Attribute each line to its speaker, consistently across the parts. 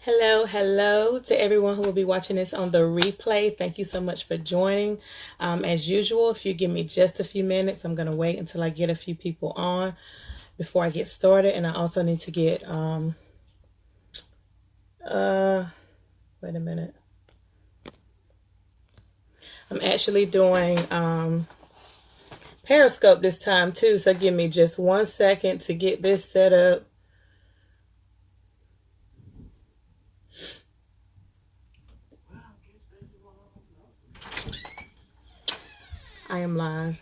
Speaker 1: Hello to everyone who will be watching this on the replay. Thank you so much for joining. As usual, if you give me just a few minutes, I'm going to wait until I get a few people on before I get started. And I also need to get, wait a minute. I'm actually doing Periscope this time too. So give me just 1 second to get this set up. I am live.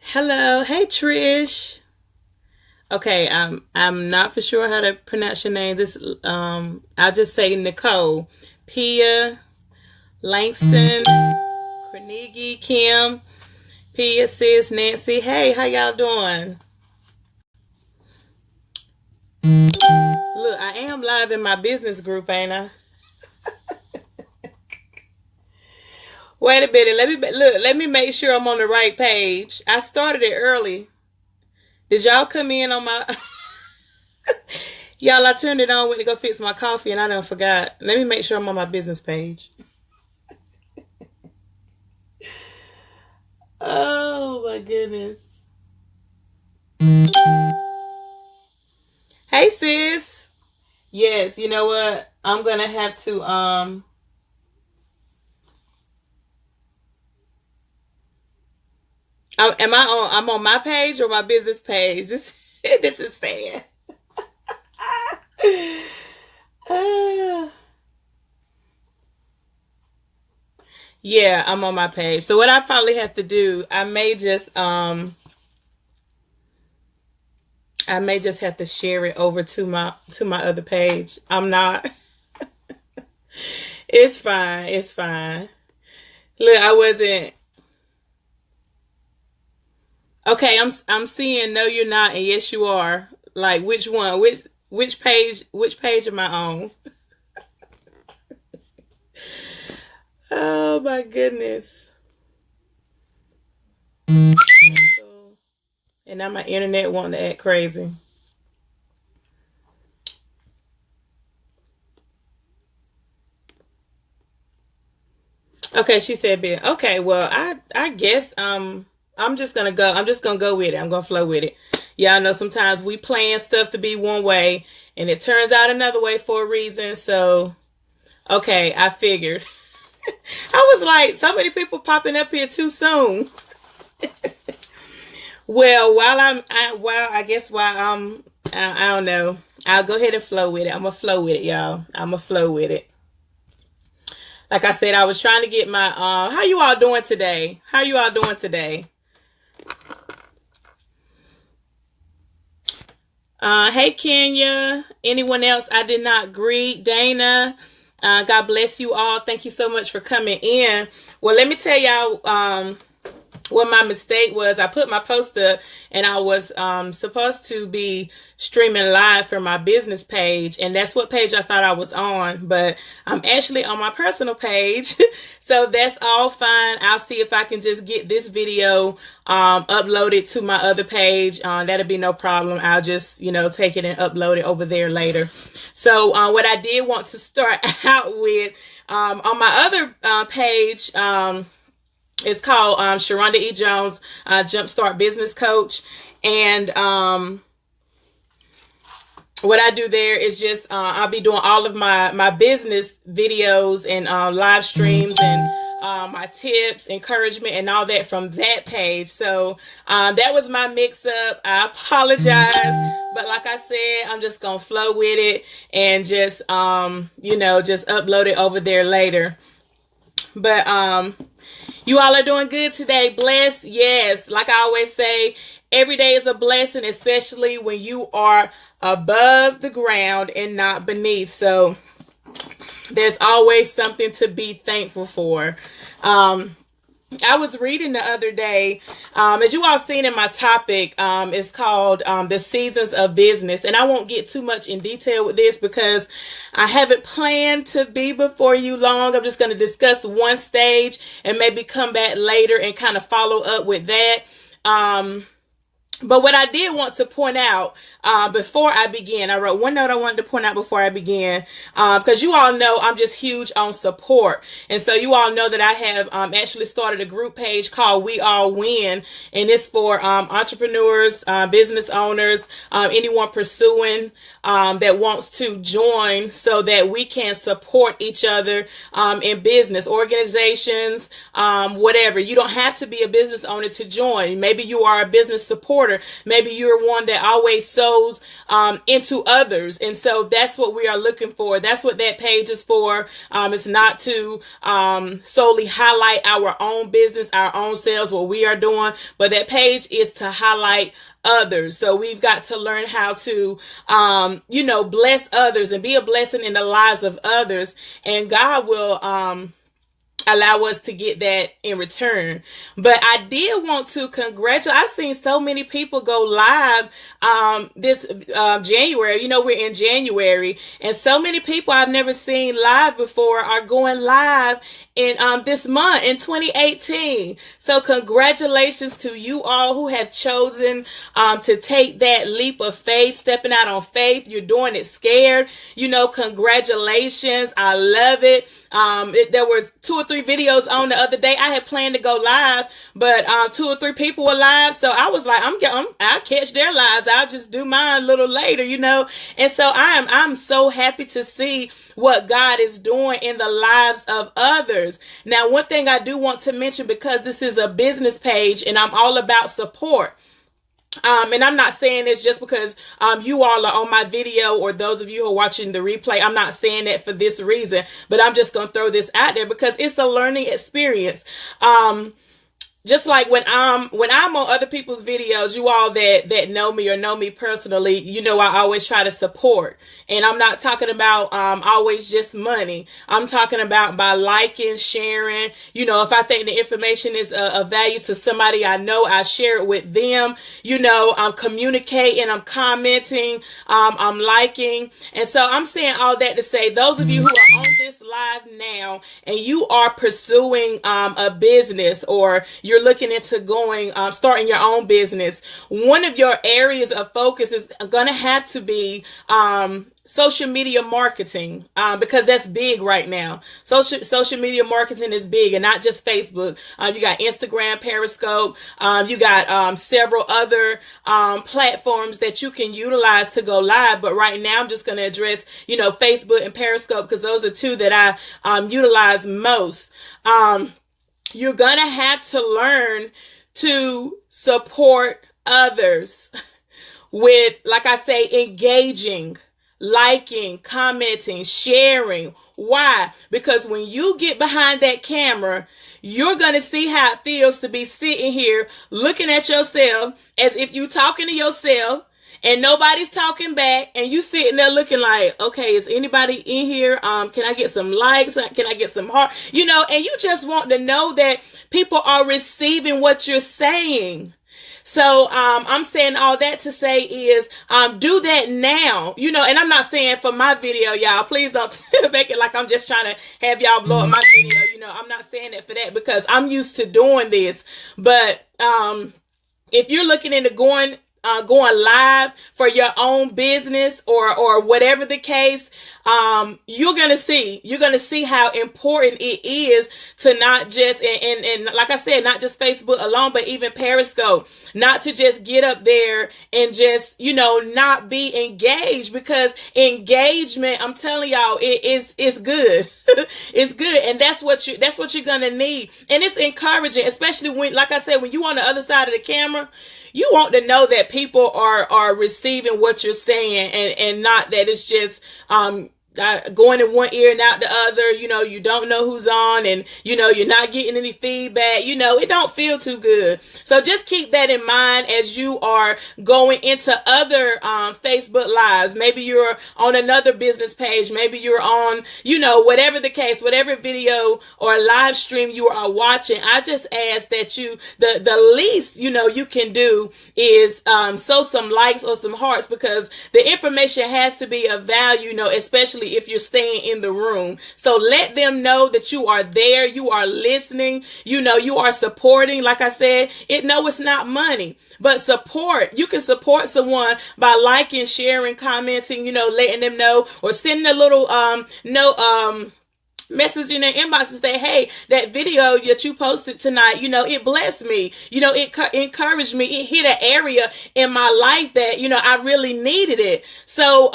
Speaker 1: Hello, hey Trish. Okay, I'm not for sure how to pronounce your name. This I'll just say Nicole, Pia, Langston, Carnegie, Kim, Pia, Sis, Nancy. Hey, how y'all doing? Look, I am live in my business group, ain't I? Wait a minute. Let me make sure I'm on the right page. I started it early. Did y'all come in on my y'all, I turned it on, went to go fix my coffee, and I done forgot. Let me make sure I'm on my business page. Oh my goodness. Hey sis. Yes, you know what? I'm gonna have to am I'm on my page or my business page? This is sad. Yeah, I'm on my page. So what I probably have to do, I may just have to share it over to my other page. I'm not. It's fine. It's fine. Look, I wasn't. Okay, I'm seeing no you're not and yes you are. Like which one? Which page am I on? Oh my goodness. And now my internet wanting to act crazy. Okay, she said Ben. Okay, well I guess I'm just gonna go with it. I'm gonna flow with it. Y'all know sometimes we plan stuff to be one way and it turns out another way for a reason. So okay, I figured. I was like, so many people popping up here too soon. Well, I don't know. I'll go ahead and flow with it. I'm gonna flow with it, y'all. I'm gonna flow with it. Like I said, I was trying to get my how you all doing today? How you all doing today? Hey Kenya. Anyone else I did not greet? Dana. God bless you all. Thank you so much for coming in. Well, let me tell y'all what my mistake was. I put my post up and I was supposed to be streaming live from my business page, and that's what page I thought I was on, but I'm actually on my personal page. So that's all fine. I'll see if I can just get this video uploaded to my other page. That'll be no problem. I'll just, take it and upload it over there later. So what I did want to start out with on my other page, it's called Sharonda E. Jones, Jumpstart Business Coach. And what I do there is just I'll be doing all of my business videos and live streams and my tips, encouragement, and all that from that page. So that was my mix up. I apologize. But like I said, I'm just going to flow with it and just, just upload it over there later. But you all are doing good today. Blessed. Yes. Like I always say, every day is a blessing, especially when you are above the ground and not beneath. So there's always something to be thankful for. I was reading the other day, as you all seen in my topic, it's called The Seasons of Business. And I won't get too much in detail with this because I haven't planned to be before you long. I'm just going to discuss one stage and maybe come back later and kind of follow up with that. But what I did want to point out before I begin, I wrote one note I wanted to point out before I began, because you all know I'm just huge on support. And so you all know that I have actually started a group page called We All Win. And it's for entrepreneurs, business owners, anyone pursuing that wants to join so that we can support each other in business, organizations, whatever. You don't have to be a business owner to join. Maybe you are a business supporter. Maybe you're one that always sows into others. And so that's what we are looking for. That's what that page is for. It's not to solely highlight our own business, our own sales, what we are doing, but that page is to highlight others. So we've got to learn how to, bless others and be a blessing in the lives of others. And God will, allow us to get that in return. But I did want to congratulate. I've seen so many people go live this January. You know, we're in January, and so many people I've never seen live before are going live in this month in 2018. So congratulations to you all who have chosen to take that leap of faith, stepping out on faith. You're doing it scared. Congratulations. I love it. There were 2 or 3 videos on the other day. I had planned to go live, but 2 or 3 people were live. So I was like, I'll catch their lives. I'll just do mine a little later, And so I'm so happy to see what God is doing in the lives of others. Now, one thing I do want to mention, because this is a business page and I'm all about support. And I'm not saying this just because you all are on my video, or those of you who are watching the replay. I'm not saying that for this reason, but I'm just going to throw this out there because it's a learning experience. Just like when I'm on other people's videos, you all that know me or know me personally, I always try to support. And I'm not talking about always just money. I'm talking about by liking, sharing. If I think the information is of value to somebody I know, I share it with them. I'm communicating, I'm commenting, I'm liking. And so I'm saying all that to say, those of you who are on this live now and you are pursuing a business, or you're looking into starting your own business, one of your areas of focus is going to have to be social media marketing, because that's big right now. Social media marketing is big, and not just Facebook. You got Instagram, Periscope. You got several other platforms that you can utilize to go live. But right now, I'm just going to address, Facebook and Periscope, because those are 2 that I utilize most. You're going to have to learn to support others with, like I say, engaging, liking, commenting, sharing. Why? Because when you get behind that camera, you're going to see how it feels to be sitting here looking at yourself as if you're talking to yourself and nobody's talking back, and you sitting there looking like, okay, is anybody in here? Can I get some likes? Can I get some heart? And you just want to know that people are receiving what you're saying. So I'm saying all that to say is do that now, and I'm not saying for my video, y'all, please don't make it like I'm just trying to have y'all blow up my video. I'm not saying that for that, because I'm used to doing this. But if you're looking into going live for your own business or whatever the case, you're going to see how important it is to not just, and like I said, not just Facebook alone, but even Periscope, not to just get up there and just, not be engaged, because engagement, I'm telling y'all, it's good. It's good. And that's what you're going to need. And it's encouraging, especially when, like I said, when you on the other side of the camera, you want to know that people are receiving what you're saying, and not that it's just, going in one ear and out the other, you don't know who's on, and you're not getting any feedback, it don't feel too good. So just keep that in mind as you are going into other Facebook lives. Maybe you're on another business page, maybe you're on, whatever the case, whatever video or live stream you are watching. I just ask that you, the least you can do is sow some likes or some hearts, because the information has to be of value, especially if you're staying in the room. So let them know that you are there, you are listening, you are supporting. Like I said, it's not money, but support. You can support someone by liking, sharing, commenting, letting them know, or sending a little message in their inbox and say, hey, that video that you posted tonight, it blessed me, it encouraged me, it hit an area in my life that, I really needed it. So,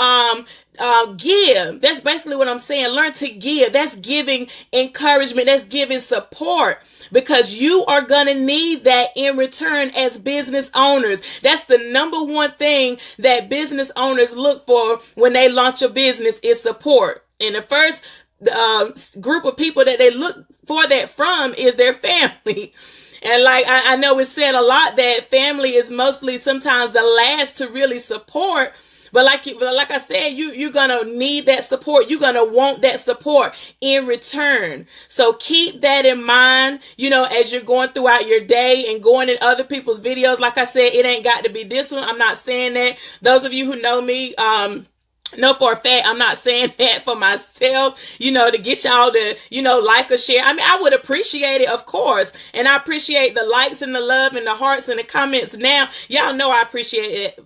Speaker 1: give. That's basically what I'm saying. Learn to give. That's giving encouragement. That's giving support, because you are going to need that in return as business owners. That's the number one thing that business owners look for when they launch a business is support. And the first group of people that they look for that from is their family. And like I know it's said a lot that family is mostly sometimes the last to really support. But like I said, you're going to need that support. You're going to want that support in return. So keep that in mind, as you're going throughout your day and going in other people's videos. Like I said, it ain't got to be this one. I'm not saying that. Those of you who know me, know for a fact, I'm not saying that for myself, to get y'all to, like or share. I mean, I would appreciate it, of course. And I appreciate the likes and the love and the hearts and the comments. Now, y'all know I appreciate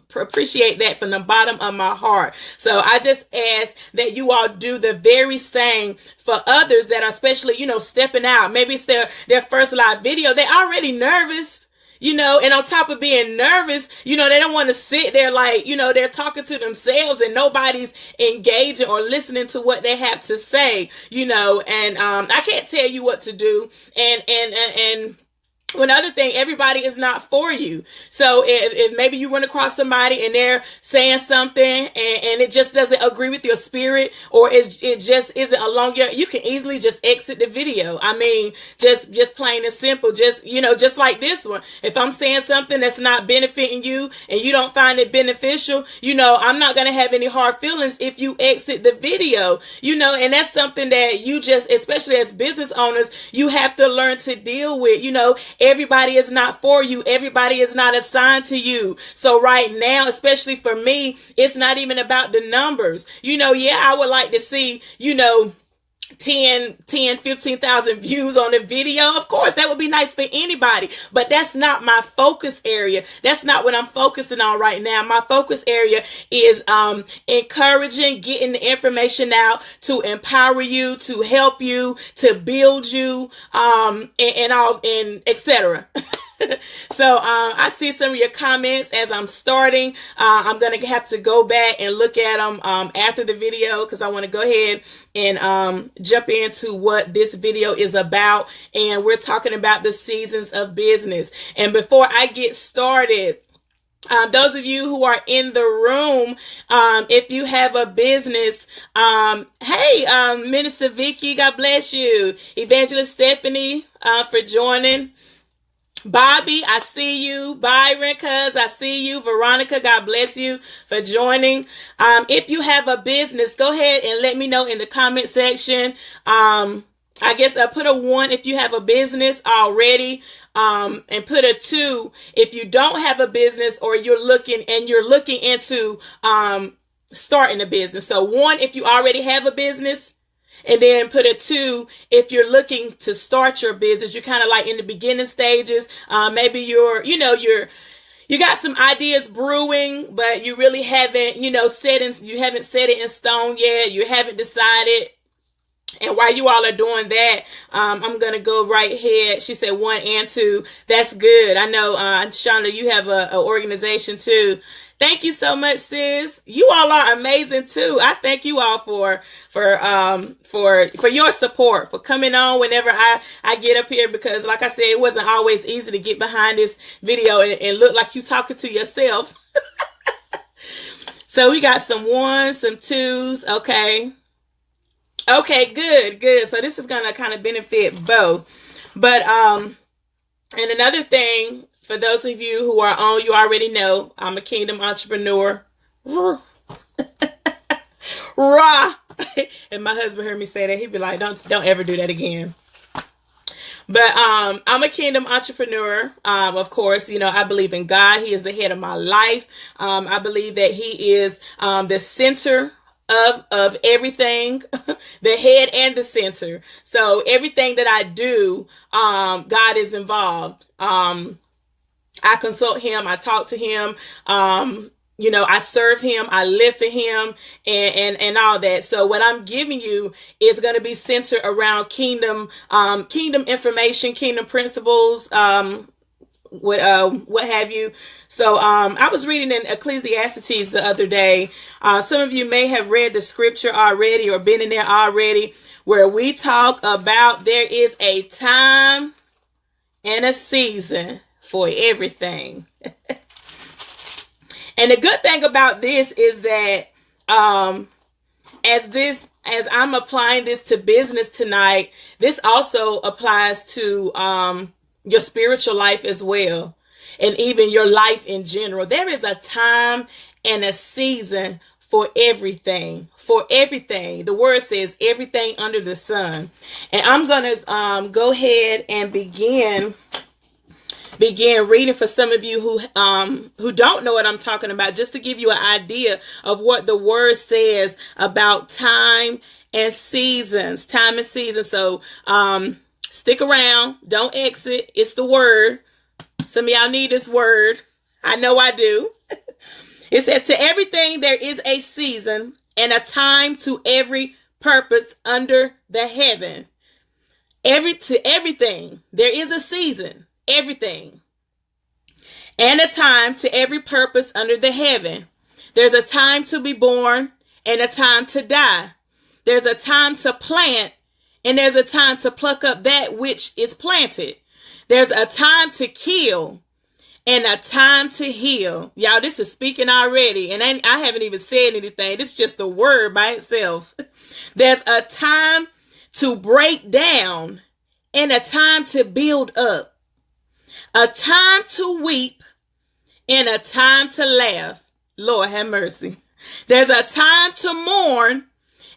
Speaker 1: that from the bottom of my heart. So I just ask that you all do the very same for others that are especially, stepping out. Maybe it's their first live video. They're already nervous. And on top of being nervous, they don't want to sit there like, they're talking to themselves and nobody's engaging or listening to what they have to say, and I can't tell you what to do. And another thing, everybody is not for you. So if maybe you run across somebody and they're saying something and it just doesn't agree with your spirit, or it just isn't along you can easily just exit the video. I mean, just plain and simple, just like this one. If I'm saying something that's not benefiting you and you don't find it beneficial, I'm not going to have any hard feelings if you exit the video, and that's something that you just, especially as business owners, you have to learn to deal with. Everybody is not for you. Everybody is not assigned to you. So right now, especially for me, it's not even about the numbers. I would like to see, 15,000 views on a video. Of course, that would be nice for anybody, but that's not my focus area. That's not what I'm focusing on right now. My focus area is encouraging, getting the information out to empower you, to help you, to build you, and etc. So I see some of your comments as I'm starting. I'm going to have to go back and look at them after the video, because I want to go ahead and jump into what this video is about. And we're talking about the seasons of business. And before I get started, those of you who are in the room, if you have a business, hey, Minister Vicky, God bless you. Evangelist Stephanie, for joining. Bobby, I see you. Byron, cuz I see you. Veronica, God bless you for joining. If you have a business, go ahead and let me know in the comment section. I guess I put a 1 if you have a business already. And put a 2 if you don't have a business, or you're looking into starting a business. So 1 if you already have a business. And then put a 2 if you're looking to start your business. You're kind of like in the beginning stages. Maybe you got some ideas brewing, but you really haven't, you haven't set it in stone yet. You haven't decided. And while you all are doing that, I'm going to go right ahead. She said 1 and 2. That's good. I know, Shonda, you have a organization too. Thank you so much, sis. You all are amazing too. I thank you all for your support, for coming on whenever I get up here, because like I said, it wasn't always easy to get behind this video and look like you talking to yourself. So we got some 1s, some 2s. Okay. Okay, good, good. So this is gonna kind of benefit both. But and another thing, for those of you who are on, you already know I'm a kingdom entrepreneur. Rah. And my husband heard me say that, he'd be like, don't ever do that again. But I'm a kingdom entrepreneur. Of course, you know, I believe in God. He is the head of my life. I believe that he is the center of everything, the head and the center. So everything that I do, God is involved. I consult him, I talk to him, you know, I serve him, I live for him, and all that. So what I'm giving you is going to be centered around kingdom information, kingdom principles, what have you. So I was reading in Ecclesiastes the other day. Some of you may have read the scripture already or been in there already, where we talk about there is a time and a season for everything. And the good thing about this is that as I'm applying this to business tonight, this also applies to your spiritual life as well, and even your life in general. There is a time and a season for everything. For everything. The word says everything under the sun. And I'm going to go ahead and begin reading for some of you who don't know what I'm talking about, just to give you an idea of what the word says about time and seasons. Time and seasons. So stick around. Don't exit. It's the word. Some of y'all need this word. I know I do. It says, to everything there is a season and a time to every purpose under the heaven. To everything there is a season. Everything. And a time to every purpose under the heaven. There's a time to be born and a time to die. There's a time to plant and there's a time to pluck up that which is planted. There's a time to kill and a time to heal. Y'all, this is speaking already, and I haven't even said anything. This is just a word by itself. There's a time to break down and a time to build up. A time to weep and a time to laugh. Lord have mercy. There's a time to mourn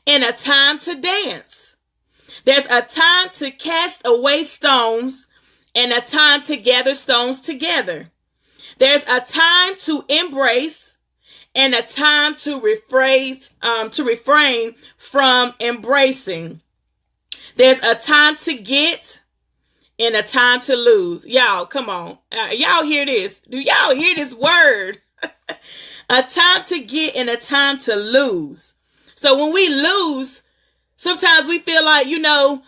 Speaker 1: and a time to dance. There's a time to cast away stones and a time to gather stones together. There's a time to embrace and a time to refrain from embracing. There's a time to get and a time to lose. Y'all, come on. Y'all hear this? Do y'all hear this word? A time to get and a time to lose. So when we lose, sometimes we feel like, you know,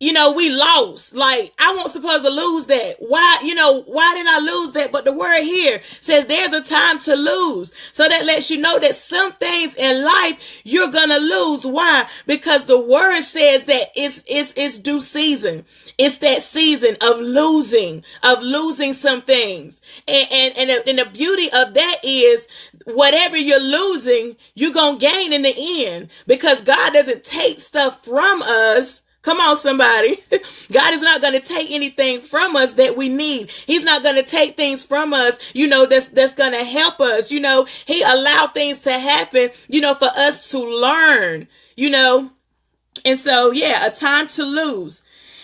Speaker 1: we lost. Like, I wasn't supposed to lose that. Why did I lose that? But the word here says there's a time to lose. So that lets you know that some things in life you're going to lose. Why? Because the word says that it's due season. It's that season of losing some things. And the beauty of that is whatever you're losing, you're going to gain in the end, because God doesn't take stuff from us. Come on, somebody. God is not going to take anything from us that we need. He's not going to take things from us, that's going to help us. He allowed things to happen, for us to learn, And so, yeah, a time to lose,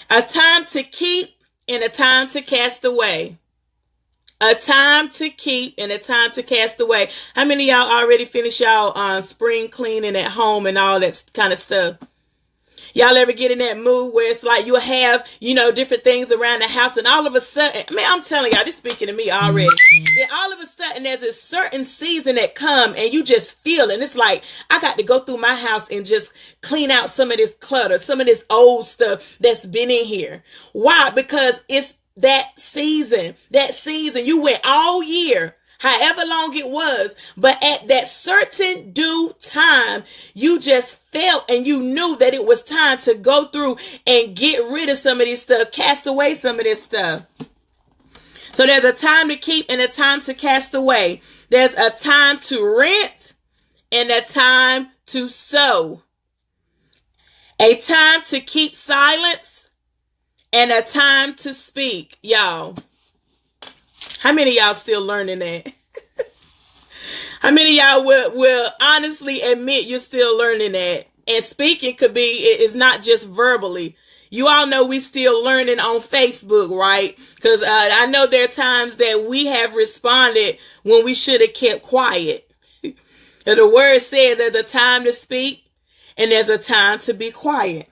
Speaker 1: a time to keep, and a time to cast away. A time to keep and a time to cast away. How many of y'all already finished y'all spring cleaning at home and all that kind of stuff? Y'all ever get in that mood where it's like you have, different things around the house, and all of a sudden, I'm telling y'all, this is speaking to me already. Then all of a sudden, there's a certain season that come and you just feel it. And it's like, I got to go through my house and just clean out some of this clutter, some of this old stuff that's been in here. Why? Because it's that season. You went all year, however long it was, but at that certain due time, you just felt and you knew that it was time to go through and get rid of some of this stuff, cast away some of this stuff. So there's a time to keep and a time to cast away. There's a time to rent and a time to sow. A time to keep silence and a time to speak. Y'all, how many of y'all still learning that? How many of y'all will honestly admit you're still learning that? And speaking could be, it's not just verbally. You all know we still learning on Facebook, right? Because I know there are times that we have responded when we should have kept quiet. The word said there's a time to speak and there's a time to be quiet.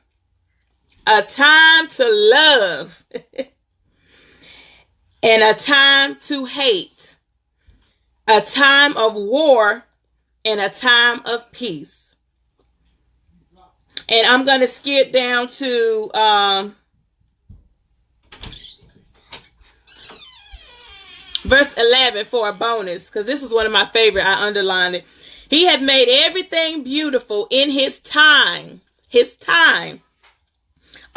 Speaker 1: A time to love and a time to hate. A time of war and a time of peace. And I'm going to skip down to verse 11 for a bonus, because this was one of my favorite. I underlined it. He had made everything beautiful in his time. His time.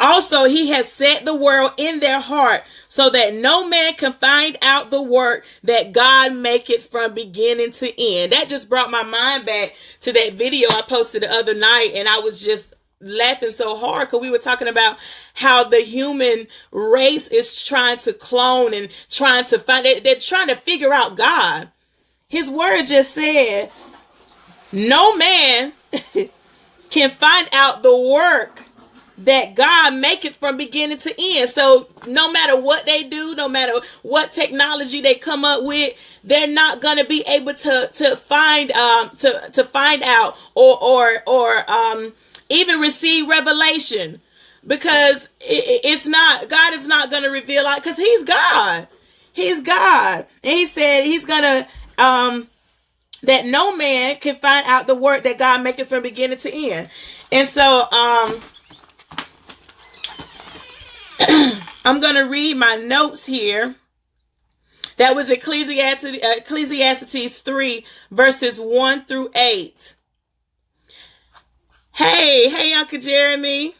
Speaker 1: Also, he has set the world in their heart so that no man can find out the work that God maketh from beginning to end. That just brought my mind back to that video I posted the other night, and I was just laughing so hard because we were talking about how the human race is trying to clone and trying to find it. They're trying to figure out God. His word just said, no man can find out the work that God maketh from beginning to end. So no matter what they do, no matter what technology they come up with, they're not going to be able to find out or even receive revelation, because it's not, God is not going to reveal out, because he's God. He's God. And he said he's going to that no man can find out the work that God maketh from beginning to end. And so I'm going to read my notes here. That was Ecclesiastes 3, verses 1 through 8. Hey, Uncle Jeremy.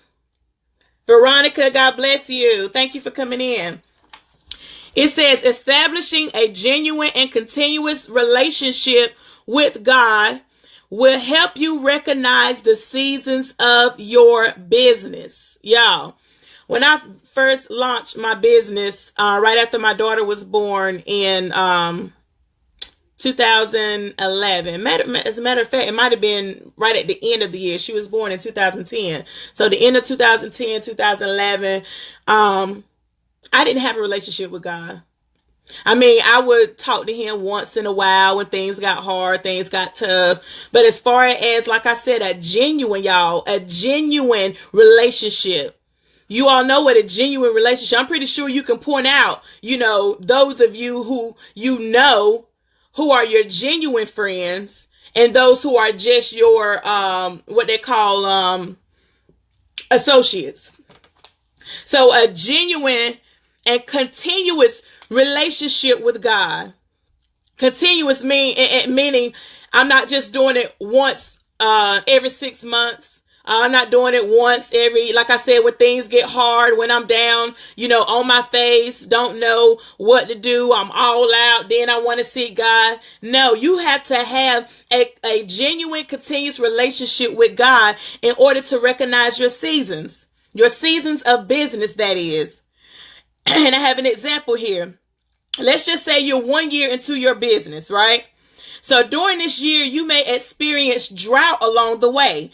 Speaker 1: Veronica, God bless you. Thank you for coming in. It says, establishing a genuine and continuous relationship with God will help you recognize the seasons of your business. Y'all, when I first launched my business, right after my daughter was born in 2011. As a matter of fact, it might have been right at the end of the year. She was born in 2010. So the end of 2010, 2011, I didn't have a relationship with God. I mean, I would talk to him once in a while when things got hard, things got tough. But as far as, like I said, a genuine relationship. You all know what a genuine relationship. I'm pretty sure you can point out, those of you who who are your genuine friends and those who are just your, what they call, associates. So a genuine and continuous relationship with God. Continuous meaning I'm not just doing it once every 6 months. I'm not doing it once like I said, when things get hard, when I'm down, on my face, don't know what to do, I'm all out, then I want to seek God. No, you have to have a genuine, continuous relationship with God in order to recognize your seasons of business, that is. And I have an example here. Let's just say you're 1 year into your business, right? So during this year, you may experience drought along the way.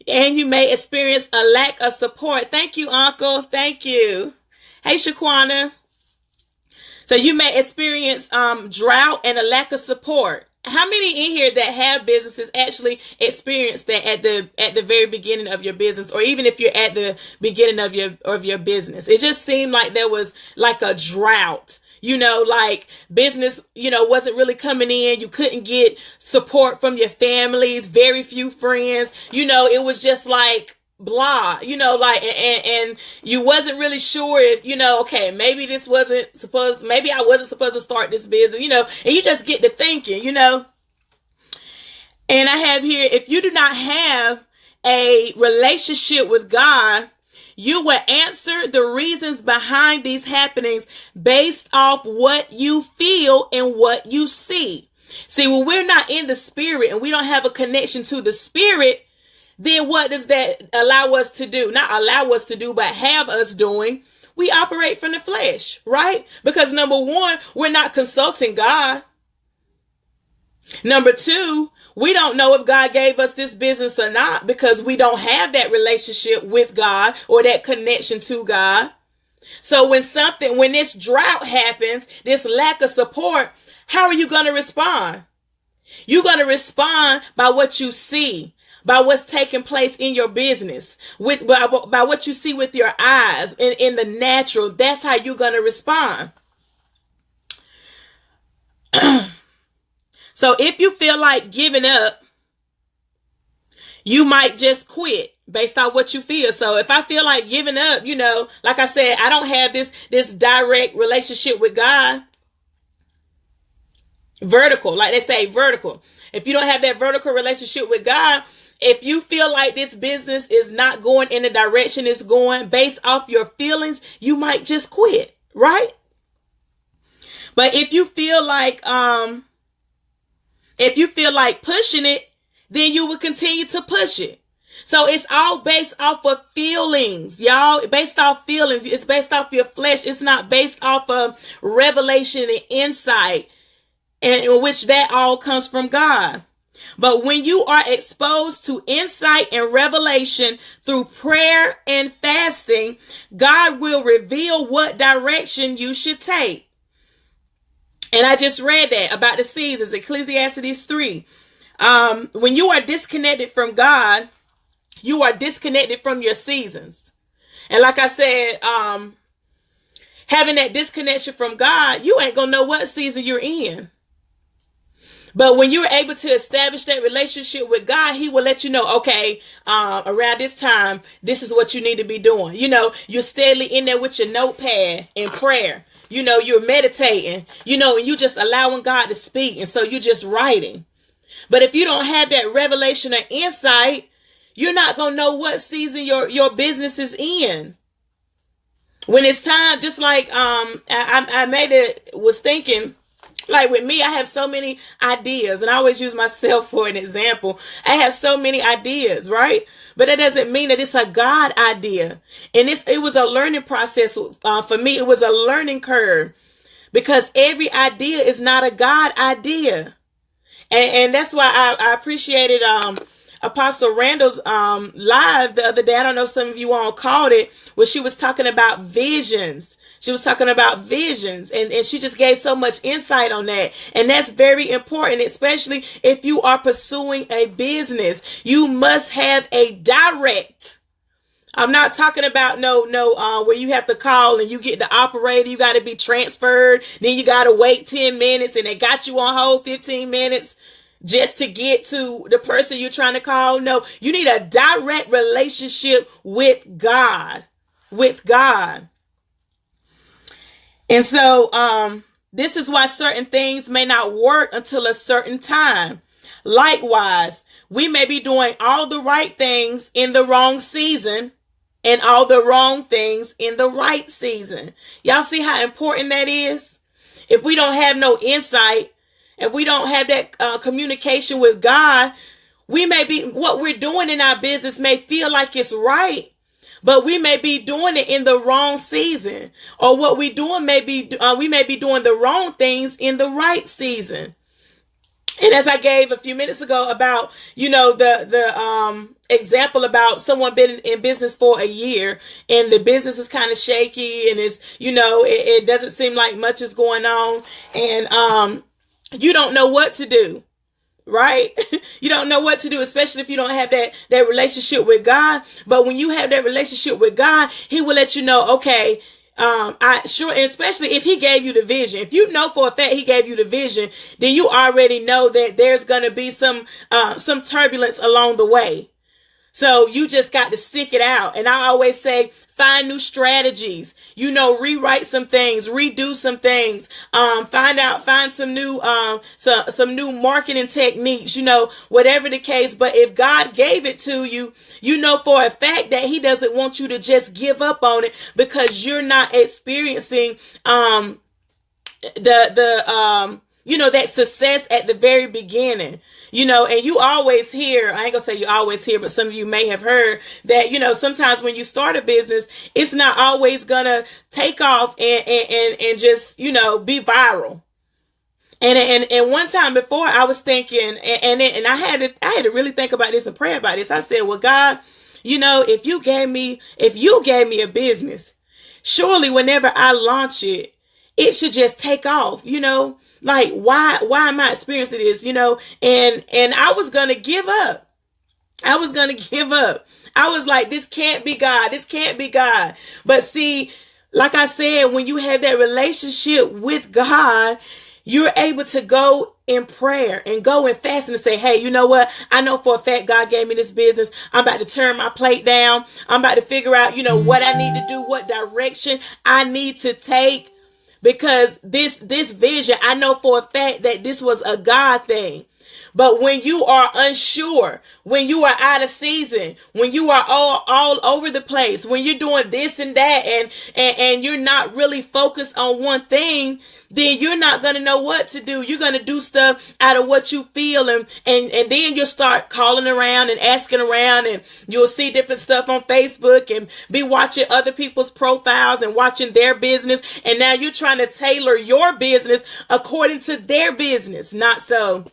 Speaker 1: And you may experience a lack of support. Thank you, Uncle. Thank you. Hey, Shaquana. So you may experience drought and a lack of support. How many in here that have businesses actually experience that at the very beginning of your business, or even if you're at the beginning of your business? It just seemed like there was like a drought. Like business, wasn't really coming in. You couldn't get support from your families, very few friends. It was just like blah, and you wasn't really sure if, okay, maybe I wasn't supposed to start this business, and you just get to thinking, And I have here, if you do not have a relationship with God, you will answer the reasons behind these happenings based off what you feel and what you see. See, when we're not in the spirit and we don't have a connection to the spirit, then what does that allow us to do? Not allow us to do, but have us doing. We operate from the flesh, right? Because number one, we're not consulting God. Number two, we don't know if God gave us this business or not because we don't have that relationship with God or that connection to God. So when this drought happens, this lack of support, how are you going to respond? You're going to respond by what you see, by what's taking place in your business, by what you see with your eyes in the natural. That's how you're going to respond. So if you feel like giving up, you might just quit based on what you feel. So if I feel like giving up, like I said, I don't have this direct relationship with God. Vertical, like they say, vertical. If you don't have that vertical relationship with God, if you feel like this business is not going in the direction it's going based off your feelings, you might just quit, right? But if you feel like pushing it, then you will continue to push it. So it's all based off of feelings, y'all. Based off feelings. It's based off your flesh. It's not based off of revelation and insight, and in which that all comes from God. But when you are exposed to insight and revelation through prayer and fasting, God will reveal what direction you should take. And I just read that about the seasons, Ecclesiastes 3. When you are disconnected from God, you are disconnected from your seasons. And like I said, having that disconnection from God, you ain't gonna know what season you're in. But when you're able to establish that relationship with God, he will let you know, okay, around this time, this is what you need to be doing. You're steadily in there with your notepad in prayer. You're meditating, and you just allowing God to speak. And so you're just writing. But if you don't have that revelation or insight, you're not going to know what season your business is in. When it's time, just like I was thinking, like with me, I have so many ideas, and I always use myself for an example. I have so many ideas, right? But that doesn't mean that it's a God idea. And it was a learning process for me. It was a learning curve because every idea is not a God idea. And that's why I appreciated Apostle Randall's live the other day. I don't know if some of you all caught it, where she was talking about visions. She was talking about visions, and she just gave so much insight on that. And that's very important, especially if you are pursuing a business. You must have a direct. I'm not talking about no, where you have to call and you get the operator, you got to be transferred. Then you got to wait 10 minutes and they got you on hold 15 minutes just to get to the person you're trying to call. No, you need a direct relationship with God, And so, this is why certain things may not work until a certain time. Likewise, we may be doing all the right things in the wrong season and all the wrong things in the right season. Y'all see how important that is? If we don't have no insight, if we don't have that communication with God, what we're doing in our business may feel like it's right, but we may be doing it in the wrong season, or what we doing we may be doing the wrong things in the right season. And as I gave a few minutes ago about, the example about someone been in business for a year and the business is kind of shaky and it's, it doesn't seem like much is going on, and you don't know what to do. Right? You don't know what to do, especially if you don't have that relationship with God. But when you have that relationship with God, he will let you know, okay, especially if he gave you the vision. If you know for a fact he gave you the vision, then you already know that there's going to be some turbulence along the way. So you just got to stick it out. And I always say, find new strategies, rewrite some things, redo some things, find some new marketing techniques, whatever the case. But if God gave it to you, you know for a fact that he doesn't want you to just give up on it because you're not experiencing, that success at the very beginning. And you always hear, I ain't gonna say you always hear, but some of you may have heard that, sometimes when you start a business, it's not always gonna take off and just, be viral. And one time before, I was thinking, and I had to really think about this and pray about this. I said, well, God, if you gave me a business, surely whenever I launch it, it should just take off, like why am I experiencing this, and I was going to give up. I was like, this can't be God. This can't be God. But see, like I said, when you have that relationship with God, you're able to go in prayer and go and fast and say, hey, you know what? I know for a fact God gave me this business. I'm about to turn my plate down. I'm about to figure out, what I need to do, what direction I need to take. Because this vision, I know for a fact that this was a God thing. But when you are unsure, when you are out of season, when you are all over the place, when you're doing this and that, and you're not really focused on one thing, then you're not going to know what to do. You're going to do stuff out of what you feel. And then you'll start calling around and asking around, and you'll see different stuff on Facebook and be watching other people's profiles and watching their business. And now you're trying to tailor your business according to their business. Not so.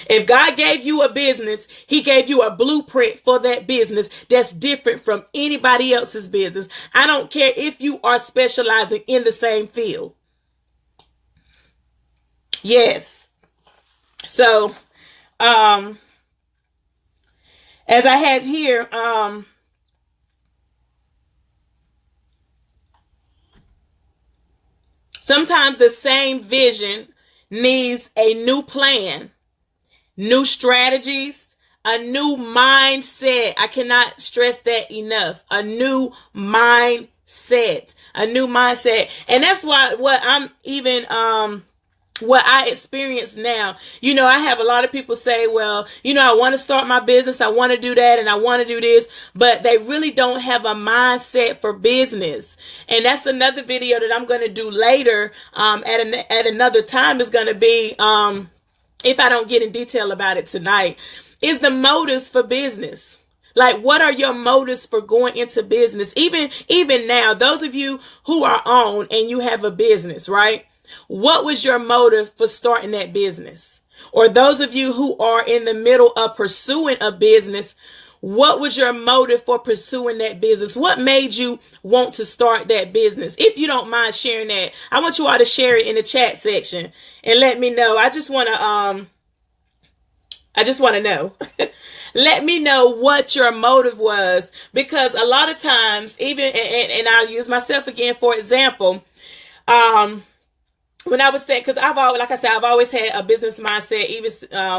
Speaker 1: If God gave you a business, he gave you a blueprint for that business that's different from anybody else's business. I don't care if you are specializing in the same field. Yes. So, as I have here, sometimes the same vision needs a new plan, new strategies, a new mindset. I cannot stress that enough. A new mindset. And that's what I'm even, what I experience now. I have a lot of people say, well, I want to start my business. I want to do that and I want to do this, but they really don't have a mindset for business. And that's another video that I'm going to do later, at another time. Is going to be, if I don't get in detail about it tonight, is the motives for business. Like, what are your motives for going into business? Even now, those of you who are on and you have a business, right? What was your motive for starting that business? Or those of you who are in the middle of pursuing a business, what was your motive for pursuing that business? What made you want to start that business? If you don't mind sharing that, I want you all to share it in the chat section and let me know. I just want to know. Let me know what your motive was, because a lot of times, even, and I'll use myself again, for example, when I was saying, because I've always had a business mindset, even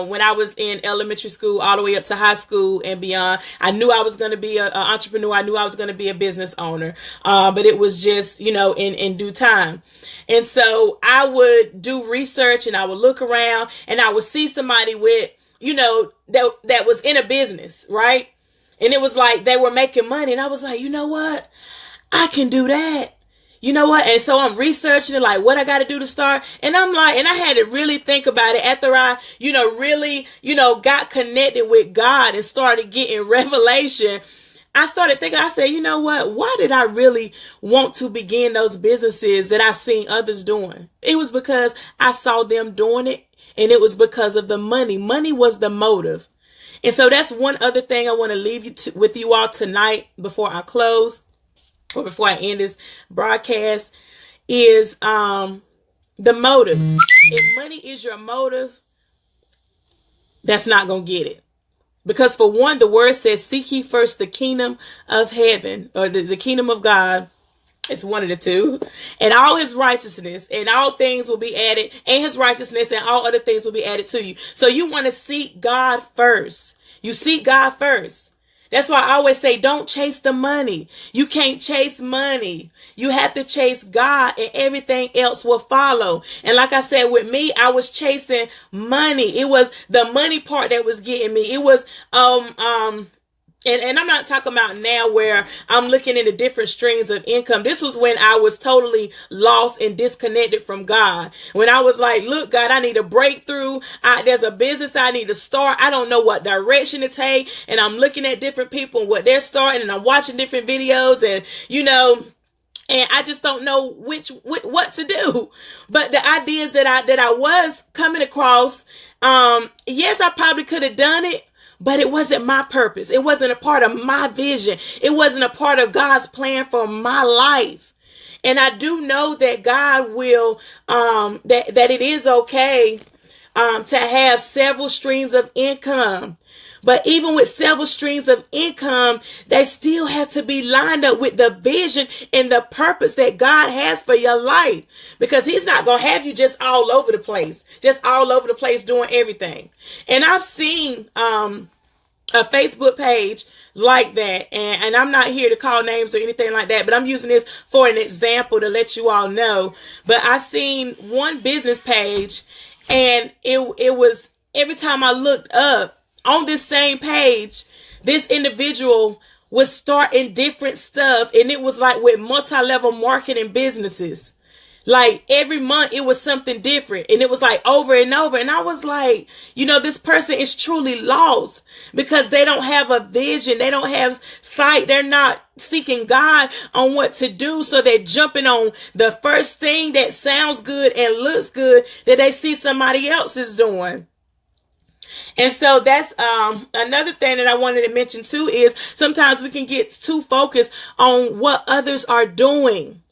Speaker 1: when I was in elementary school, all the way up to high school and beyond. I knew I was going to be an entrepreneur. I knew I was going to be a business owner. But it was just, in due time. And so I would do research and I would look around and I would see somebody with, that was in a business, right? And it was like they were making money. And I was like, you know what? I can do that. You know what? And so I'm researching it, like what I got to do to start. And I'm like, and I had to really think about it after I, really, got connected with God and started getting revelation. I started thinking, I said, you know what? Why did I really want to begin those businesses that I seen others doing? It was because I saw them doing it, and it was because of the money. Money was the motive. And so that's one other thing I want to leave with you all tonight before I close, or before I end this broadcast, is the motive. If money is your motive, that's not going to get it. Because for one, the word says, seek ye first the kingdom of heaven, or the kingdom of God. It's one of the two. And all his righteousness, and all things will be added, and his righteousness and all other things will be added to you. So you want to seek God first. You seek God first. That's why I always say, don't chase the money. You can't chase money. You have to chase God, and everything else will follow. And like I said, with me, I was chasing money. It was the money part that was getting me. It was, And I'm not talking about now where I'm looking into different streams of income. This was when I was totally lost and disconnected from God. When I was like, look, God, I need a breakthrough. There's a business I need to start. I don't know what direction to take. And I'm looking at different people and what they're starting, and I'm watching different videos, and, and I just don't know what to do. But the ideas that I was coming across, yes, I probably could have done it, but it wasn't my purpose. It wasn't a part of my vision. It wasn't a part of God's plan for my life. And I do know that God will, that it is okay, to have several streams of income. But even with several streams of income, they still have to be lined up with the vision and the purpose that God has for your life. Because he's not going to have you just all over the place doing everything. And I've seen a Facebook page like that. And I'm not here to call names or anything like that, but I'm using this for an example to let you all know. But I seen one business page, and it was, every time I looked up, on this same page, this individual was starting different stuff, and it was like with multi-level marketing businesses. Like every month it was something different, and it was like over and over. And I was like, this person is truly lost because they don't have a vision. They don't have sight. They're not seeking God on what to do. So they're jumping on the first thing that sounds good and looks good that they see somebody else is doing. And so that's another thing that I wanted to mention too, is sometimes we can get too focused on what others are doing,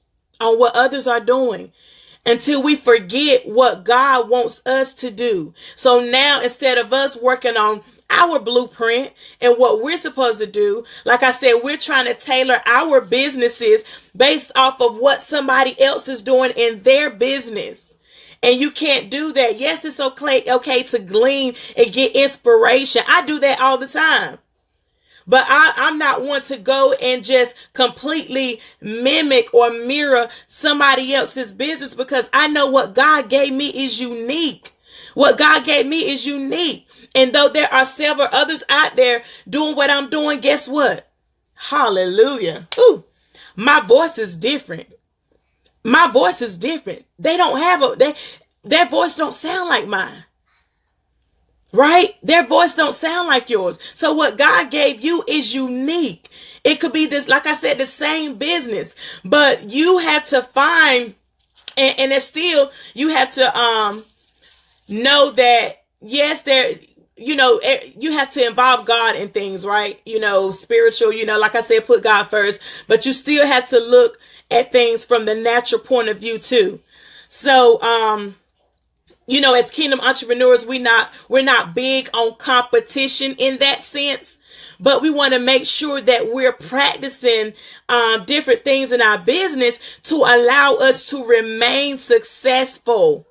Speaker 1: until we forget what God wants us to do. So now, instead of us working on our blueprint and what we're supposed to do, like I said, we're trying to tailor our businesses based off of what somebody else is doing in their business. And you can't do that. Yes, it's okay to glean and get inspiration. I do that all the time. But I'm not one to go and just completely mimic or mirror somebody else's business, because I know what God gave me is unique. And though there are several others out there doing what I'm doing, guess what? Hallelujah. Ooh, my voice is different. They don't have their voice don't sound like mine. Right? Their voice don't sound like yours. So what God gave you is unique. It could be this, like I said, the same business, but you have to find, and it's still, you have to know that, yes, you have to involve God in things, right? Spiritual, like I said, put God first, but you still have to look at things from the natural point of view too. So, as kingdom entrepreneurs, we're not big on competition in that sense, but we want to make sure that we're practicing different things in our business to allow us to remain successful.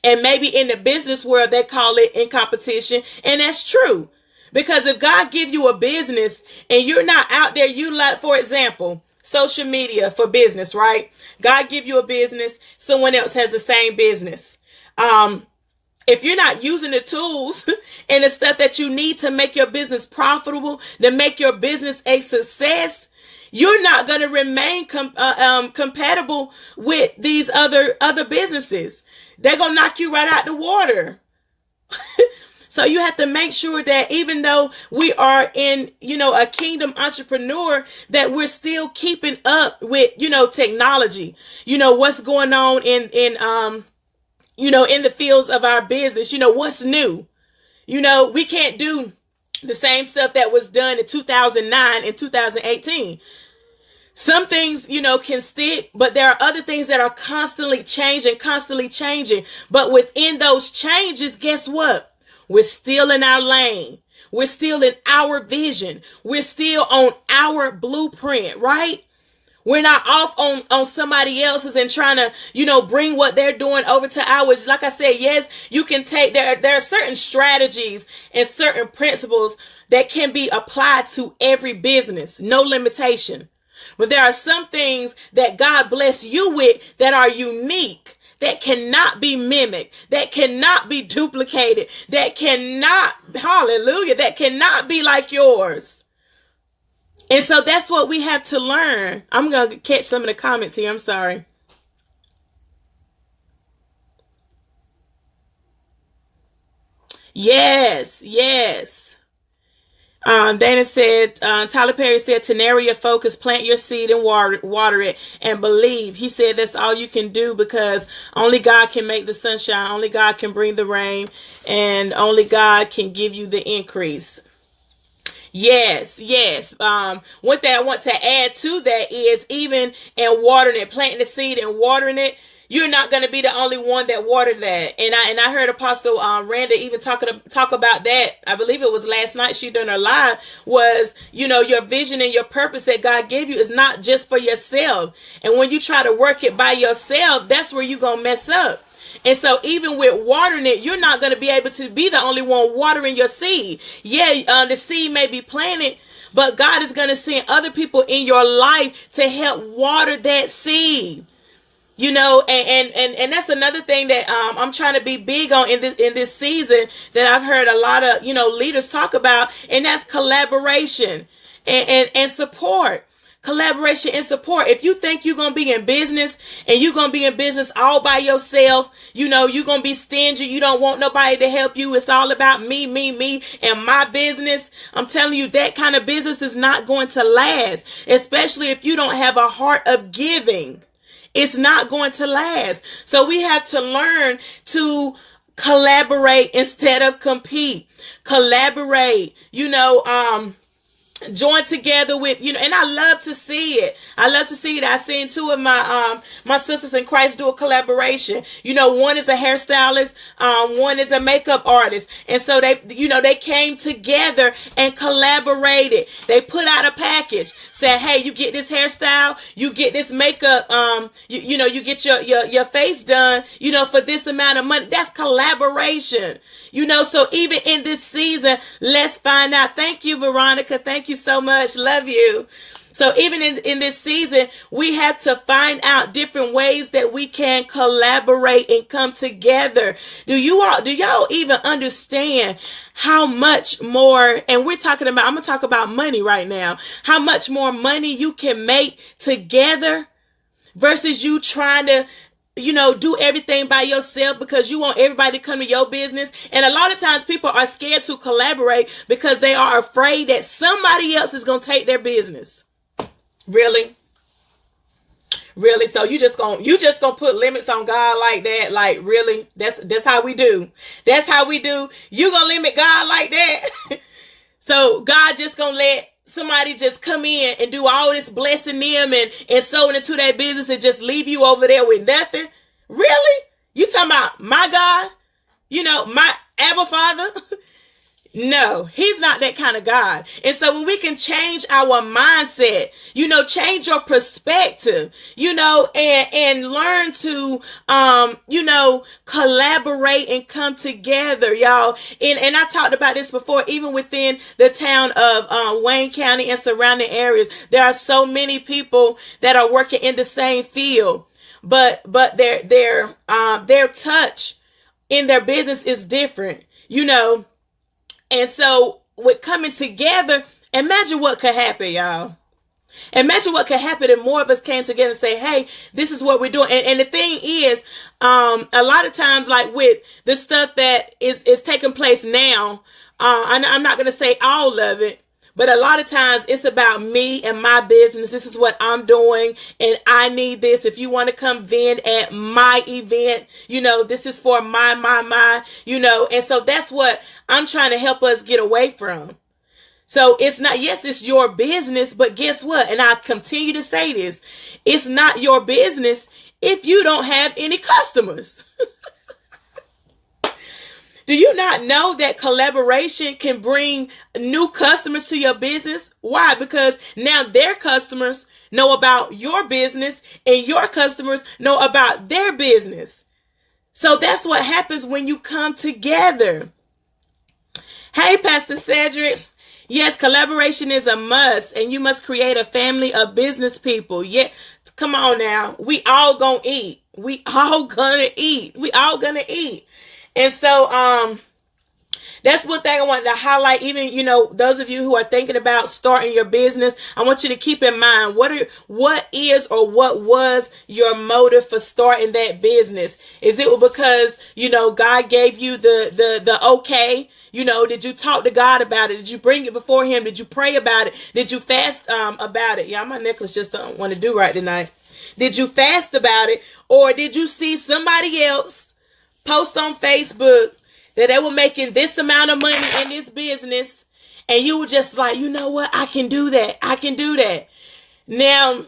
Speaker 1: And maybe in the business world, they call it in competition. And that's true, because if God give you a business and you're not out there, for example, social media for business, right? God give you a business. Someone else has the same business. If you're not using the tools and the stuff that you need to make your business profitable, to make your business a success, you're not going to remain compatible with these other businesses. They're going to knock you right out the water. So you have to make sure that even though we are in, a kingdom entrepreneur, that we're still keeping up with, technology, what's going on in the fields of our business, what's new. We can't do the same stuff that was done in 2009 and 2018. Some things, can stick, but there are other things that are constantly changing. But within those changes, guess what? We're still in our lane. We're still in our vision. We're still on our blueprint, right? We're not off on somebody else's and trying to, bring what they're doing over to ours. Like I said, yes, you can take, there are certain strategies and certain principles that can be applied to every business. No limitation. But there are some things that God bless you with that are unique, that cannot be mimicked, that cannot be duplicated, that cannot be like yours. And so that's what we have to learn. I'm going to catch some of the comments here. I'm sorry. Yes, yes. Dana said, Tyler Perry said, to narrow your focus, plant your seed and water it and believe. He said that's all you can do, because only God can make the sunshine. Only God can bring the rain, and only God can give you the increase. Yes, yes. One thing I want to add to that is, even in watering it, planting the seed and watering it, you're not going to be the only one that watered that. And I heard Apostle Randa even talk about that. I believe it was last night she done her live, was, your vision and your purpose that God gave you is not just for yourself. And when you try to work it by yourself, that's where you're going to mess up. And so even with watering it, you're not going to be able to be the only one watering your seed. Yeah, the seed may be planted, but God is going to send other people in your life to help water that seed. And that's another thing that I'm trying to be big on in this season, that I've heard a lot of leaders talk about, and that's collaboration and support. Collaboration and support. If you think you're going to be in business and you're going to be in business all by yourself, you're going to be stingy. You don't want nobody to help you. It's all about me, and my business. I'm telling you, that kind of business is not going to last, especially if you don't have a heart of giving. It's not going to last. So we have to learn to collaborate instead of compete. Collaborate, join together with, and I love to see it. I've seen two of my sisters in Christ do a collaboration. One is a hairstylist, one is a makeup artist. And so they came together and collaborated. They put out a package, said, hey, you get this hairstyle, you get this makeup, you get your face done, for this amount of money. That's collaboration. So even in this season, let's find out. Thank you, Veronica. Thank you so much. Love you. So even in this season, we have to find out different ways that we can collaborate and come together. Do y'all even understand how much more, and I'm going to talk about money right now, how much more money you can make together versus you trying to do everything by yourself because you want everybody to come to your business. And a lot of times people are scared to collaborate because they are afraid that somebody else is going to take their business. Really? So you just gonna put limits on God like that? Like, really? That's how we do. That's how we do. You gonna limit God like that? So God just gonna let somebody just come in and do all this blessing them and sowing into their business and just leave you over there with nothing? Really? You talking about my God? My Abba Father? No, he's not that kind of God. And so when we can change our mindset, change your perspective, and learn to, collaborate and come together, y'all. And I talked about this before, even within the town of Wayne County and surrounding areas, there are so many people that are working in the same field, but their touch in their business is different, And so with coming together, imagine what could happen, y'all. Imagine what could happen if more of us came together and say, hey, this is what we're doing. And the thing is, a lot of times, like with the stuff that is taking place now, I'm not going to say all of it, but a lot of times it's about me and my business. This is what I'm doing, and I need this. If you want to come vend at my event, this is for my, and so that's what I'm trying to help us get away from. So it's not, yes, it's your business, but guess what? And I continue to say this, it's not your business if you don't have any customers. Do you not know that collaboration can bring new customers to your business? Why? Because now their customers know about your business and your customers know about their business. So that's what happens when you come together. Hey, Pastor Cedric. Yes, collaboration is a must, and you must create a family of business people. Yeah, come on now. We all gonna eat. We all gonna eat. And so, That's one thing I wanted to highlight. Even, those of you who are thinking about starting your business, I want you to keep in mind what is or what was your motive for starting that business. Is it because, God gave you the okay? Did you talk to God about it? Did you bring it before him? Did you pray about it? Did you fast about it? Yeah, my necklace just don't want to do right tonight. Did you fast about it? Or did you see somebody else post on Facebook that they were making this amount of money in this business, and you were just like, you know what? I can do that. I can do that. Now,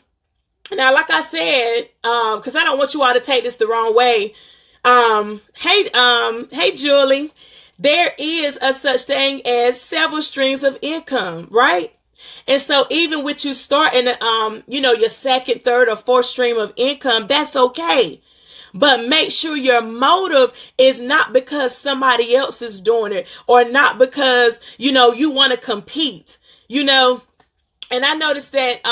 Speaker 1: like I said, because I don't want you all to take this the wrong way. Hey, Julie. There is a such thing as several streams of income, right? And so even with you starting, your second, third, or fourth stream of income, that's okay. But make sure your motive is not because somebody else is doing it, or not because, you want to compete, And I noticed that,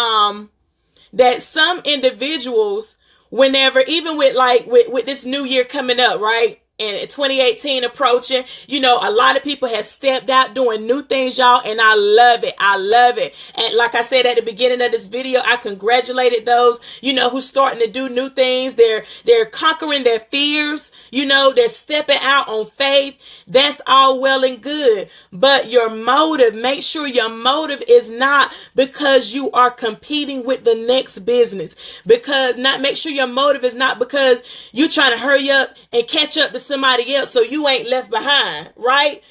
Speaker 1: that some individuals, whenever, even with this new year coming up, right? And 2018 approaching, a lot of people have stepped out doing new things, y'all. And I love it. I love it. And like I said at the beginning of this video, I congratulated those, who's starting to do new things. They're conquering their fears. They're stepping out on faith. That's all well and good. But your motive, make sure your motive is not because you are competing with the next business. Make sure your motive is not because you're trying to hurry up and catch up to somebody else so you ain't left behind, right?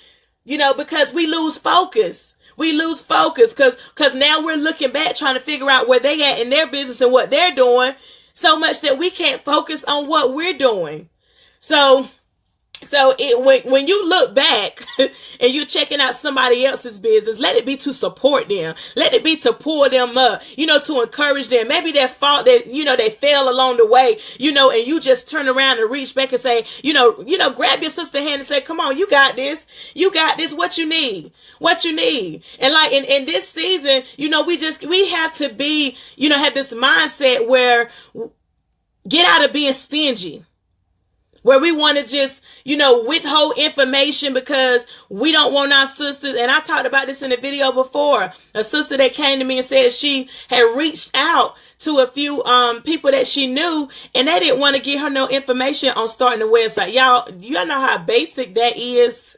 Speaker 1: Because we lose focus. We lose focus because now we're looking back trying to figure out where they at in their business and what they're doing, so much that we can't focus on what we're doing. So when you look back and you're checking out somebody else's business, let it be to support them. Let it be to pull them up, to encourage them. Maybe their fault that, they fell along the way, and you just turn around and reach back and say, grab your sister's hand and say, come on, you got this. You got this. What you need. And like in this season, we have to be, have this mindset where get out of being stingy. Where we want to just, withhold information because we don't want our sisters. And I talked about this in a video before. A sister that came to me and said she had reached out to a few people that she knew, and they didn't want to give her no information on starting a website. Y'all know how basic that is.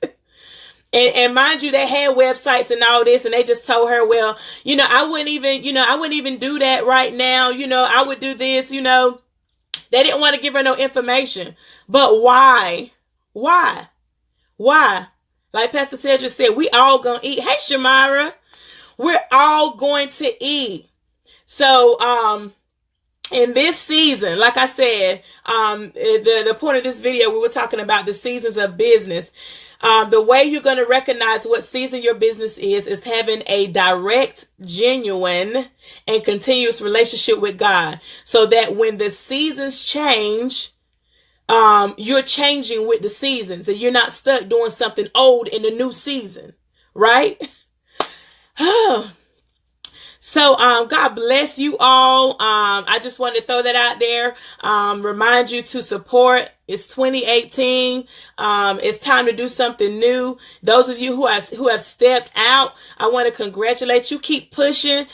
Speaker 1: And mind you, they had websites and all this, and they just told her, well, I wouldn't even do that right now. I would do this, They didn't want to give her no information. But why? Why? Like Pastor Cedric said, we all gonna eat. Hey, Shamira, we're all going to eat. So, in this season, like I said, the point of this video, we were talking about the seasons of business. The way you're going to recognize what season your business is having a direct, genuine, and continuous relationship with God. So that when the seasons change, you're changing with the seasons, and you're not stuck doing something old in the new season, right? So, God bless you all. I just wanted to throw that out there. Remind you to support. It's 2018. It's time to do something new. Those of you who have stepped out, I want to congratulate you. Keep pushing,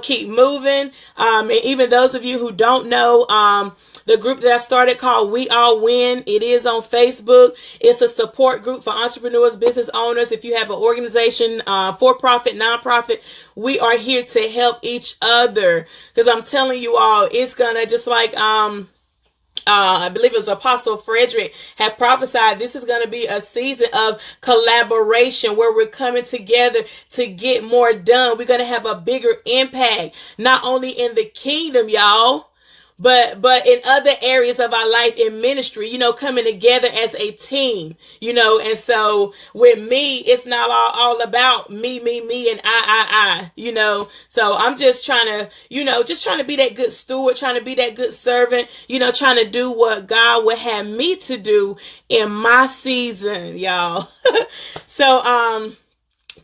Speaker 1: keep moving. And even those of you who don't know, the group that I started called We All Win. It is on Facebook. It's a support group for entrepreneurs, business owners. If you have an organization, for-profit, non-profit, we are here to help each other. Because I'm telling you all, it's gonna just like I believe it was Apostle Frederick had prophesied, this is going to be a season of collaboration where we're coming together to get more done. We're going to have a bigger impact, not only in the kingdom, y'all, but in other areas of our life in ministry, coming together as a team, and so with me, it's not all about me, and I, so I'm just trying to be that good steward, trying to be that good servant, trying to do what God would have me to do in my season, y'all. So,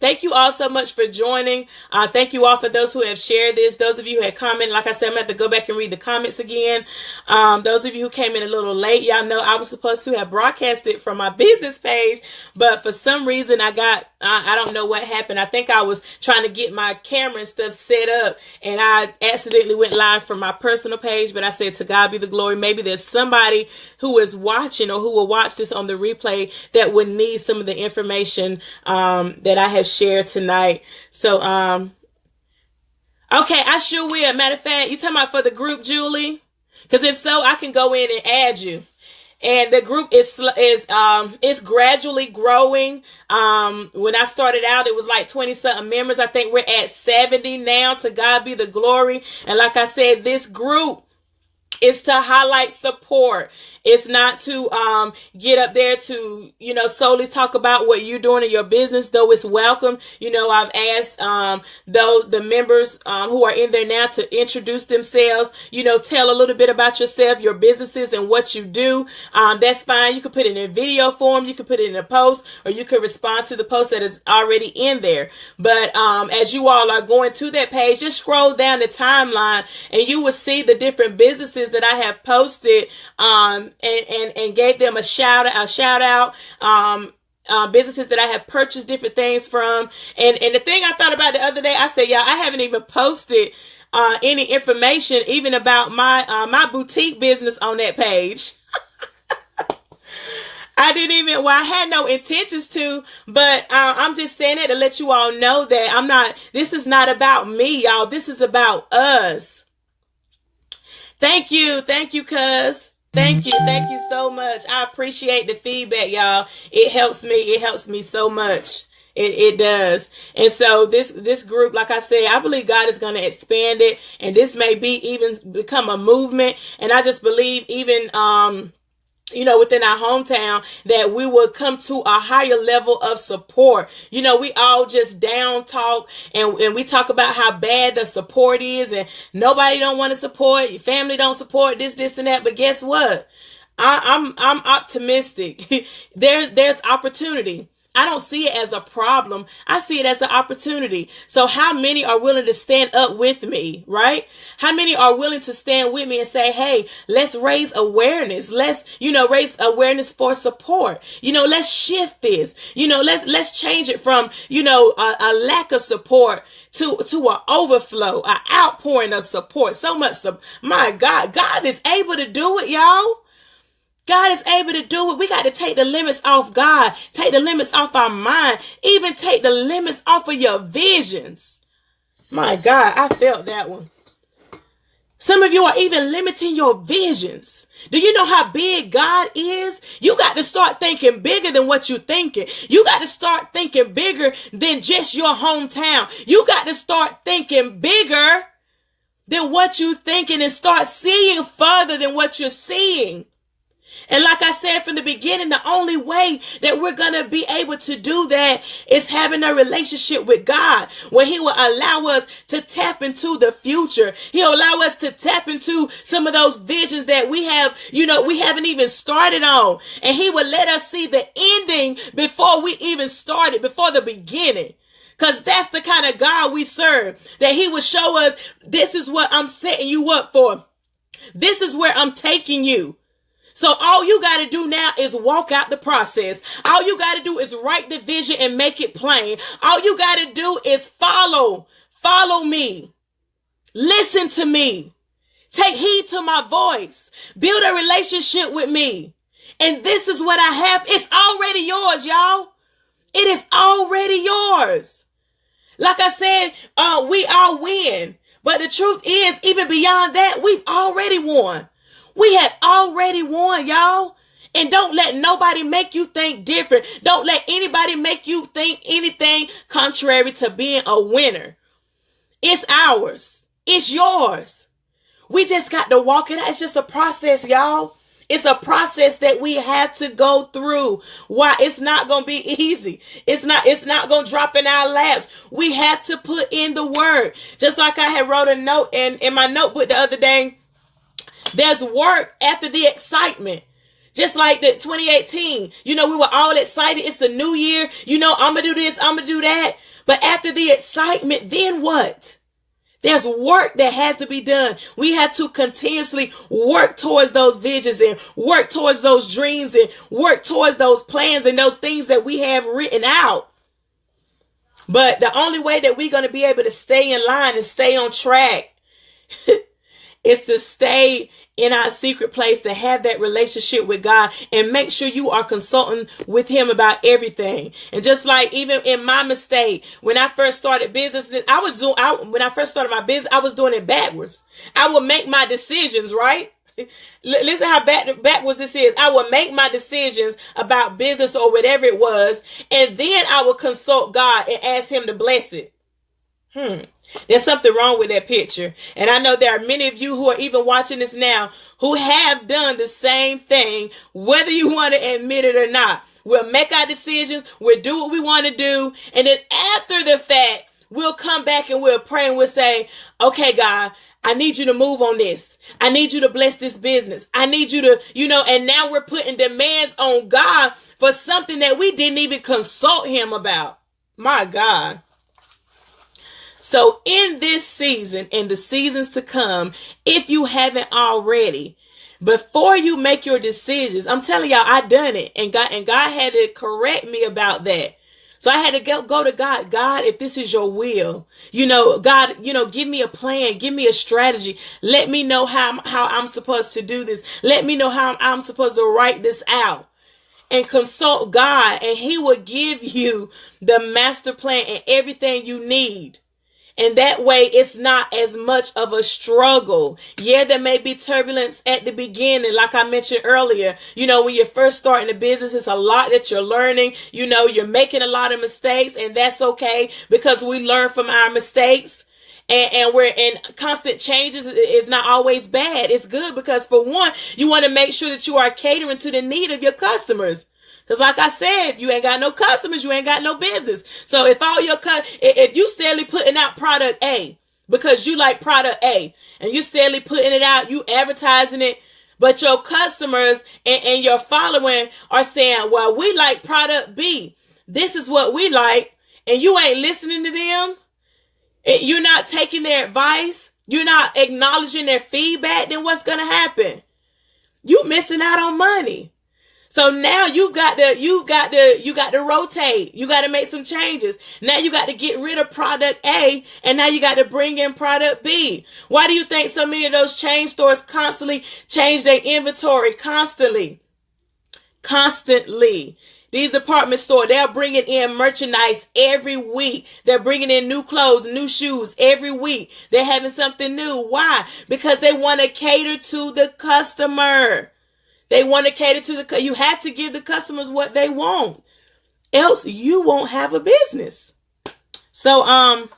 Speaker 1: Thank you all so much for joining. Thank you all for those who have shared this. Those of you who had commented, like I said, I'm going to have to go back and read the comments again. Those of you who came in a little late, y'all know I was supposed to have broadcasted from my business page, but for some reason I don't know what happened. I think I was trying to get my camera and stuff set up, and I accidentally went live from my personal page, but I said, to God be the glory. Maybe there's somebody who is watching or who will watch this on the replay that would need some of the information that I have shared tonight. So, okay, I sure will. Matter of fact, you talking about for the group, Julie? Because if so, I can go in and add you. And the group is gradually growing. When I started out, it was like 20 something members. I think we're at 70 now. To God be the glory. And like I said, this group is to highlight support. It's not to get up there to, solely talk about what you're doing in your business, though it's welcome. I've asked the members who are in there now to introduce themselves, tell a little bit about yourself, your businesses, and what you do. That's fine. You can put it in a video form, you can put it in a post, or you can respond to the post that is already in there. But as you all are going to that page, just scroll down the timeline and you will see the different businesses that I have posted and gave them a shout out. Businesses that I have purchased different things from. And the thing I thought about the other day, I said, y'all, I haven't even posted any information even about my boutique business on that page. I had no intentions to, but I'm just saying it to let you all know that this is not about me, y'all. This is about us. Thank you, cuz. Thank you so much. I appreciate the feedback, y'all. It helps me so much. It does. And so this group, like I said, I believe God is going to expand it, and this may even become a movement. And I just believe even, within our hometown, that we will come to a higher level of support. We all just down talk and we talk about how bad the support is, and nobody don't want to support, your family don't support this and that. But guess what? I'm optimistic. There's opportunity. I don't see it as a problem. I see it as an opportunity. So how many are willing to stand up with me, right? How many are willing to stand with me and say, hey, let's raise awareness. Let's, raise awareness for support. Let's shift this. Let's change it from, a lack of support to an overflow, an outpouring of support. So much. My God is able to do it, y'all. God is able to do it. We got to take the limits off God, take the limits off our mind, even take the limits off of your visions. My God, I felt that one. Some of you are even limiting your visions. Do you know how big God is? You got to start thinking bigger than what you're thinking. You got to start thinking bigger than just your hometown. You got to start thinking bigger than what you're thinking and start seeing further than what you're seeing. And like I said from the beginning, the only way that we're going to be able to do that is having a relationship with God, where he will allow us to tap into the future. He'll allow us to tap into some of those visions that we have, we haven't even started on. And he will let us see the ending before we even started, before the beginning. Because that's the kind of God we serve, that he will show us, this is what I'm setting you up for. This is where I'm taking you. So all you got to do now is walk out the process. All you got to do is write the vision and make it plain. All you got to do is follow me. Listen to me. Take heed to my voice. Build a relationship with me. And this is what I have. It's already yours, y'all. It is already yours. Like I said, we all win. But the truth is, even beyond that, we've already won. We had already won, y'all. And don't let nobody make you think different. Don't let anybody make you think anything contrary to being a winner. It's ours. It's yours. We just got to walk it out. It's just a process, y'all. It's a process that we have to go through. Why? It's not going to be easy. It's not going to drop in our laps. We have to put in the work. Just like I had wrote a note in my notebook the other day. There's work after the excitement. Just like the 2018, we were all excited. It's the new year. I'm going to do this. I'm going to do that. But after the excitement, then what? There's work that has to be done. We have to continuously work towards those visions and work towards those dreams and work towards those plans and those things that we have written out. But the only way that we're going to be able to stay in line and stay on track is to stay in our secret place, to have that relationship with God and make sure you are consulting with him about everything. And just like even in my mistake, when I first started business, when I first started my business, I was doing it backwards. I would make my decisions, right? Listen how backwards this is. I would make my decisions about business or whatever it was, and then I would consult God and ask him to bless it. There's something wrong with that picture. And I know there are many of you who are even watching this now who have done the same thing, whether you want to admit it or not. We'll make our decisions. We'll do what we want to do. And then after the fact, we'll come back and we'll pray and we'll say, okay, God, I need you to move on this. I need you to bless this business. I need you to, and now we're putting demands on God for something that we didn't even consult him about. My God. So in this season and the seasons to come, if you haven't already, before you make your decisions, I'm telling y'all, I done it. And God had to correct me about that. So I had to go to God. God, if this is your will, God, give me a plan, give me a strategy. Let me know how I'm supposed to do this. Let me know how I'm supposed to write this out. And consult God, and he will give you the master plan and everything you need. And that way it's not as much of a struggle. Yeah, there may be turbulence at the beginning, like I mentioned earlier. When you're first starting a business, it's a lot that you're learning. You're making a lot of mistakes, and that's okay because we learn from our mistakes. And we're in constant changes. It's not always bad. It's good because, for one, you want to make sure that you are catering to the need of your customers. Because like I said, if you ain't got no customers, you ain't got no business. So if you steadily putting out product A because you like product A and you steadily putting it out, you advertising it, but your customers and your following are saying, well, we like product B. This is what we like. And you ain't listening to them. You're not taking their advice. You're not acknowledging their feedback. Then what's going to happen? You missing out on money. So now you got to rotate. You got to make some changes. Now you got to get rid of product A, and now you got to bring in product B. Why do you think so many of those chain stores constantly change their inventory? Constantly. These department stores, they're bringing in merchandise every week. They're bringing in new clothes, new shoes every week. They're having something new. Why? Because they want to cater to the customer. They want to cater to you have to give the customers what they want. Else you won't have a business. So,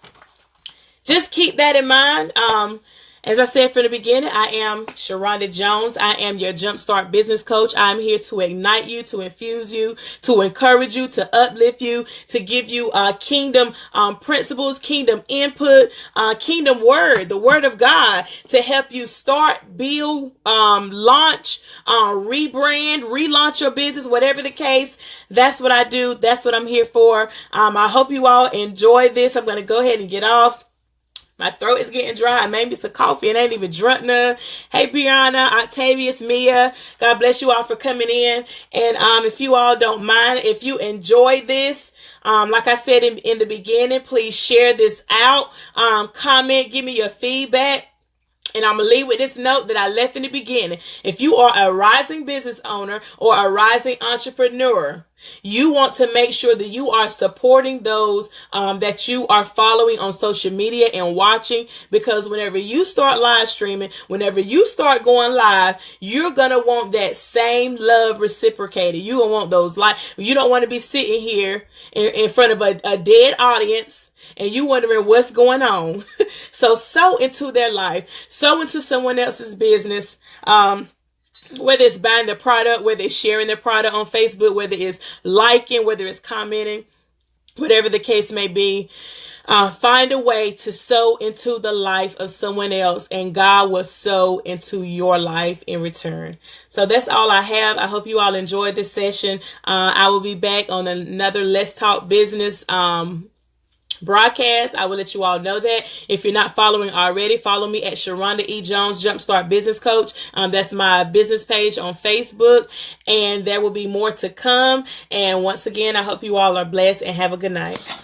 Speaker 1: just keep that in mind. As I said from the beginning, I am Sharonda Jones. I am your Jumpstart Business Coach. I'm here to ignite you, to infuse you, to encourage you, to uplift you, to give you kingdom principles, kingdom input, kingdom word, the word of God, to help you start, build, launch, rebrand, relaunch your business, whatever the case. That's what I do. That's what I'm here for. I hope you all enjoy this. I'm going to go ahead and get off. My throat is getting dry. Maybe it's a coffee and I ain't even drunk none. Hey, Brianna, Octavius, Mia. God bless you all for coming in. And if you all don't mind, if you enjoy this, like I said in the beginning, please share this out. Comment, give me your feedback. And I'm going to leave with this note that I left in the beginning. If you are a rising business owner or a rising entrepreneur, you want to make sure that you are supporting those that you are following on social media and watching, because whenever you start live streaming, whenever you start going live, you're going to want that same love reciprocated. You don't want those you don't want to be sitting here in front of a dead audience and you wondering what's going on. So sow into their life, sow into someone else's business. Whether it's buying the product, whether it's sharing the product on Facebook, whether it's liking, whether it's commenting, whatever the case may be, find a way to sow into the life of someone else, and God will sow into your life in return. So that's all I have. I hope you all enjoyed this session. I will be back on another Let's Talk Business broadcast. I will let you all know that. If you're not following already, follow me at Sharonda E. Jones Jumpstart Business Coach. That's my business page on Facebook, and there will be more to come. And once again, I hope you all are blessed and have a good night.